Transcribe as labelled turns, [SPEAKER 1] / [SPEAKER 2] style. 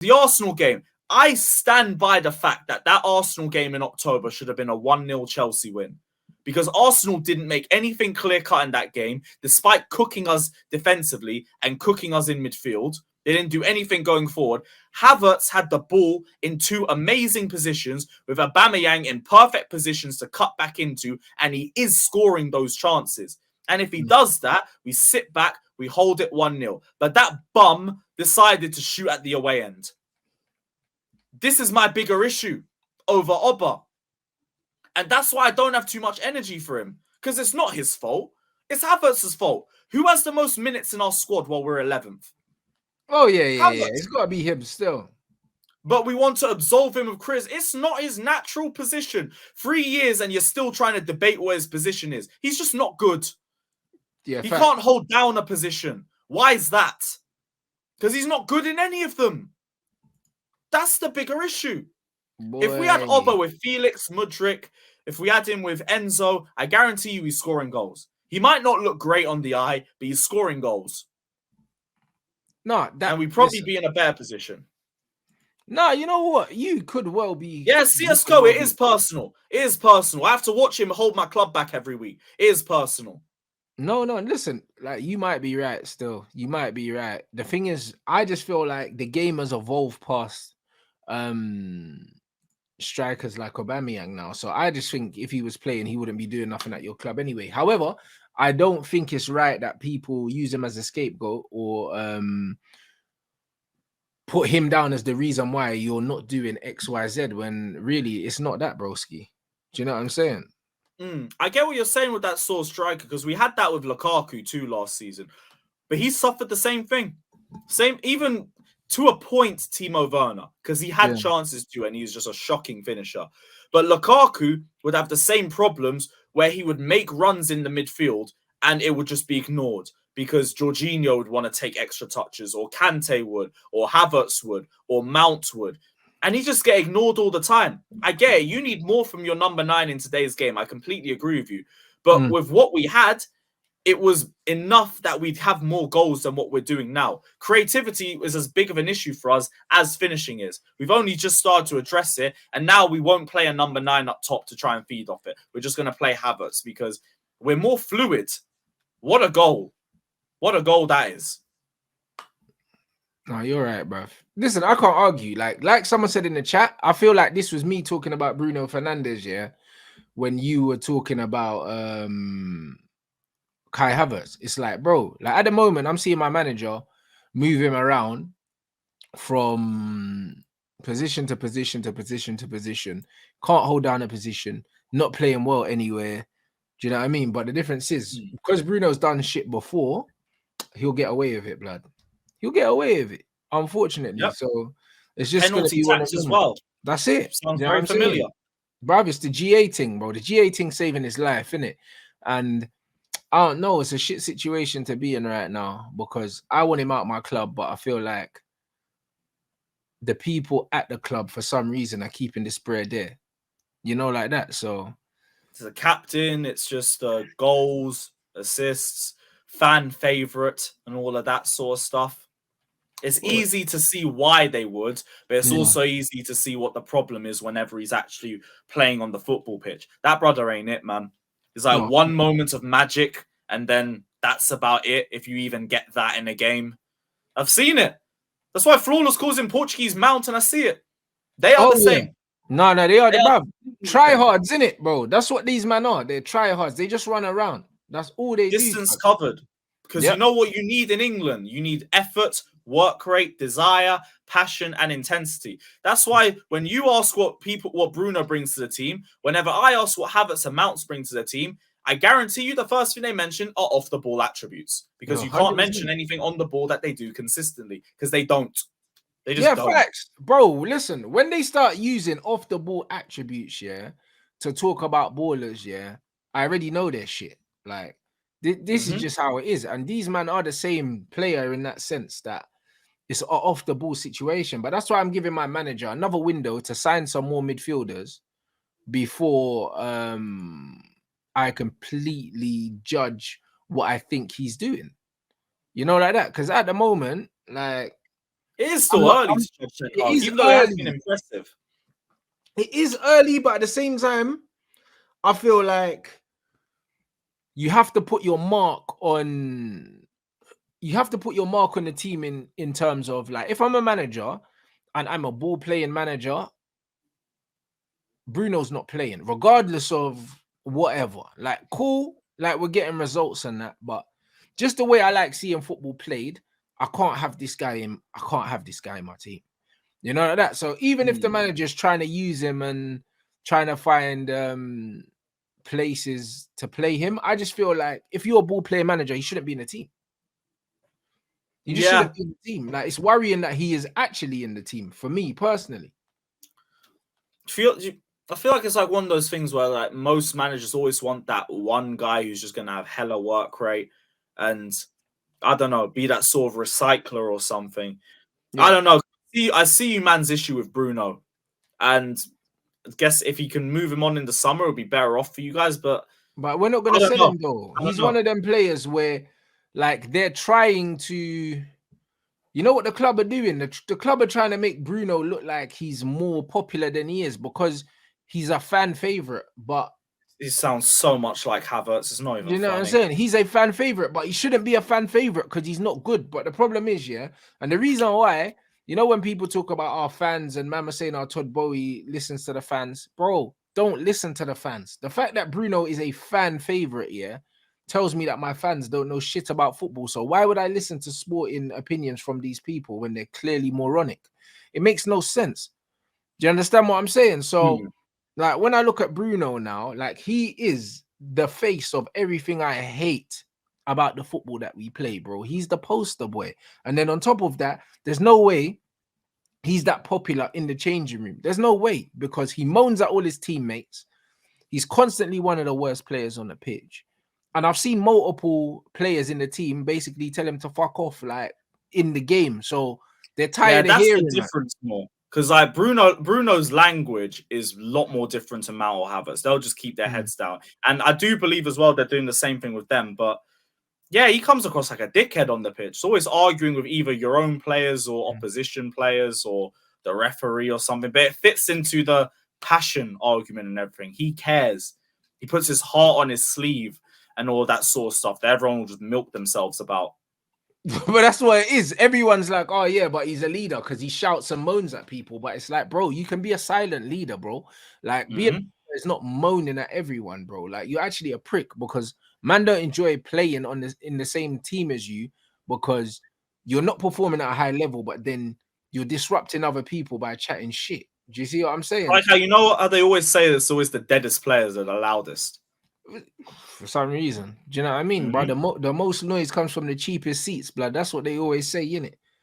[SPEAKER 1] The Arsenal game, I stand by the fact that Arsenal game in October should have been a 1-0 Chelsea win. Because Arsenal didn't make anything clear-cut in that game, despite cooking us defensively and cooking us in midfield. They didn't do anything going forward. Havertz had the ball in 2 amazing positions with Aubameyang in perfect positions to cut back into, and he is scoring those chances. And if he does that, we sit back, we hold it 1-0. But that bum decided to shoot at the away end. This is my bigger issue over Oba. And that's why I don't have too much energy for him. Because it's not his fault. It's Havertz's fault. Who has the most minutes in our squad while we're 11th?
[SPEAKER 2] Oh, yeah. It's got to be him still.
[SPEAKER 1] But we want to absolve him of Chris. It's not his natural position. 3 years and you're still trying to debate what his position is. He's just not good.
[SPEAKER 2] Yeah,
[SPEAKER 1] he can't hold down a position. Why is that? Because he's not good in any of them. That's the bigger issue. Boy. If we had Oba with Felix, Mudryk, if we had him with Enzo, I guarantee you he's scoring goals. He might not look great on the eye, but he's scoring goals. And we'd probably be in a better position.
[SPEAKER 2] No, you know what? You could well be.
[SPEAKER 1] Yeah, CSGO, it is personal. It is personal. I have to watch him hold my club back every week. It is personal.
[SPEAKER 2] No, listen, like you might be right still. You might be right. The thing is, I just feel like the game has evolved past strikers like Aubameyang now. So I just think if he was playing, he wouldn't be doing nothing at your club anyway. However, I don't think it's right that people use him as a scapegoat or put him down as the reason why you're not doing XYZ when really it's not that, broski. Do you know what I'm saying?
[SPEAKER 1] I get what you're saying with that sort of striker, because we had that with Lukaku too last season. But he suffered the same thing. Even to a point, Timo Werner, because he had chances to, and he was just a shocking finisher. But Lukaku would have the same problems where he would make runs in the midfield and it would just be ignored because Jorginho would want to take extra touches, or Kante would, or Havertz would, or Mount would. And he just get ignored all the time. I get it. You need more from your number 9 in today's game. I completely agree with you. But with what we had, it was enough that we'd have more goals than what we're doing now. Creativity is as big of an issue for us as finishing is. We've only just started to address it, and now we won't play a number 9 up top to try and feed off it. We're just going to play Havertz because we're more fluid. What a goal. What a goal that is.
[SPEAKER 2] No, you're right, bruv. Listen, I can't argue. Like someone said in the chat, I feel like this was me talking about Bruno Fernandes, yeah, when you were talking about Kai Havertz. It's like, bro, like at the moment, I'm seeing my manager move him around from position to position to position to position. Can't hold down a position, not playing well anywhere. Do you know what I mean? But the difference is, because Bruno's done shit before, he'll get away with it, blood. He'll get away with it, unfortunately. Yep. So it's just going to be one of them
[SPEAKER 1] as well.
[SPEAKER 2] That's it.
[SPEAKER 1] Sounds very familiar.
[SPEAKER 2] Bruv, it's the GA thing, bro. The GA thing saving his life, innit? And I don't know, it's a shit situation to be in right now because I want him out of my club, but I feel like the people at the club, for some reason, are keeping the spread there. You know, like that. So
[SPEAKER 1] it's the captain, it's just goals, assists, fan favorite, and all of that sort of stuff. It's easy to see why they would, but it's also easy to see what the problem is whenever he's actually playing on the football pitch. That brother ain't it, man. It's like one moment of magic, and then that's about it, if you even get that in a game. I've seen it. That's why Flawless calls him Portuguese Mount, and I see it. They are the same.
[SPEAKER 2] No, they are the tryhards, innit, bro? That's what these men are. They're tryhards. They just run around. That's all they
[SPEAKER 1] do. Distance covered. Because you know what you need in England? You need effort, work rate, desire, passion, and intensity. That's why when you ask what Bruno brings to the team, whenever I ask what Havertz and Mounts bring to the team, I guarantee you the first thing they mention are off-the-ball attributes. Because you can't mention anything on the ball that they do consistently. Because they don't. They just don't.
[SPEAKER 2] Facts. Bro, listen. When they start using off-the-ball attributes, to talk about ballers, I already know their shit. Like, this is just how it is. And these men are the same player in that sense that it's an off-the-ball situation. But that's why I'm giving my manager another window to sign some more midfielders before I completely judge what I think he's doing. You know, like that. Because at the moment, like...
[SPEAKER 1] It is still early to judge Ten Hag, even though it has been impressive.
[SPEAKER 2] It is early, but at the same time, I feel like you have to put your mark on. You have to put your mark on the team in terms of, like, if I'm a manager and I'm a ball playing manager, Bruno's not playing, regardless of whatever. Like, cool, like we're getting results and that, but just the way I like seeing football played, I can't have this guy in my team. You know, like that. So even if the manager's trying to use him and trying to find places to play him, I just feel like if you're a ball player manager, he shouldn't be in the team. He just shouldn't be in the team. Like, it's worrying that he is actually in the team, for me personally.
[SPEAKER 1] I feel like it's like one of those things where, like, most managers always want that one guy who's just gonna have hella work rate and, I don't know, be that sort of recycler or something. Yeah. I don't know. I see you man's issue with Bruno, and I guess if he can move him on in the summer, it'll be better off for you guys. But
[SPEAKER 2] we're not gonna sell him though. He's one of them players where, like, they're trying to, you know what the club are doing? The club are trying to make Bruno look like he's more popular than he is because he's a fan favorite. But
[SPEAKER 1] he sounds so much like Havertz. It's not even.
[SPEAKER 2] You know
[SPEAKER 1] funny.
[SPEAKER 2] what I'm saying? He's a fan favorite, but he shouldn't be a fan favorite because he's not good. But the problem is, and the reason why, you know, when people talk about our fans and Mama saying our Todd Bowie listens to the fans, bro, don't listen to the fans. The fact that Bruno is a fan favorite, tells me that my fans don't know shit about football. So why would I listen to sporting opinions from these people when they're clearly moronic? It makes no sense. Do you understand what I'm saying? So, like, when I look at Bruno now, like, he is the face of everything I hate about the football that we play, bro. He's the poster boy. And then on top of that, there's no way he's that popular in the changing room. There's no way, because he moans at all his teammates. He's constantly one of the worst players on the pitch. And I've seen multiple players in the team basically tell him to fuck off, like, in the game. So they're tired of hearing
[SPEAKER 1] that's the difference more. Because, like, Bruno's language is a lot more different to Mount or Havertz. They'll just keep their heads down. And I do believe as well they're doing the same thing with them. But, yeah, he comes across like a dickhead on the pitch. He's always arguing with either your own players or opposition players or the referee or something. But it fits into the passion argument and everything. He cares. He puts his heart on his sleeve and all that sort of stuff that everyone will just milk themselves about.
[SPEAKER 2] But that's what it is. Everyone's like, oh yeah, but he's a leader because he shouts and moans at people. But it's like, bro, you can be a silent leader, bro. Like, being a leader is not moaning at everyone, bro. Like, you're actually a prick because man don't enjoy playing in the same team as you because you're not performing at a high level, but then you're disrupting other people by chatting shit. Do you see what I'm saying?
[SPEAKER 1] Like how, you know how they always say it's always the deadest players that are the loudest.
[SPEAKER 2] For some reason, do you know what I mean, bro? The most noise comes from the cheapest seats, blood. That's what they always say, innit?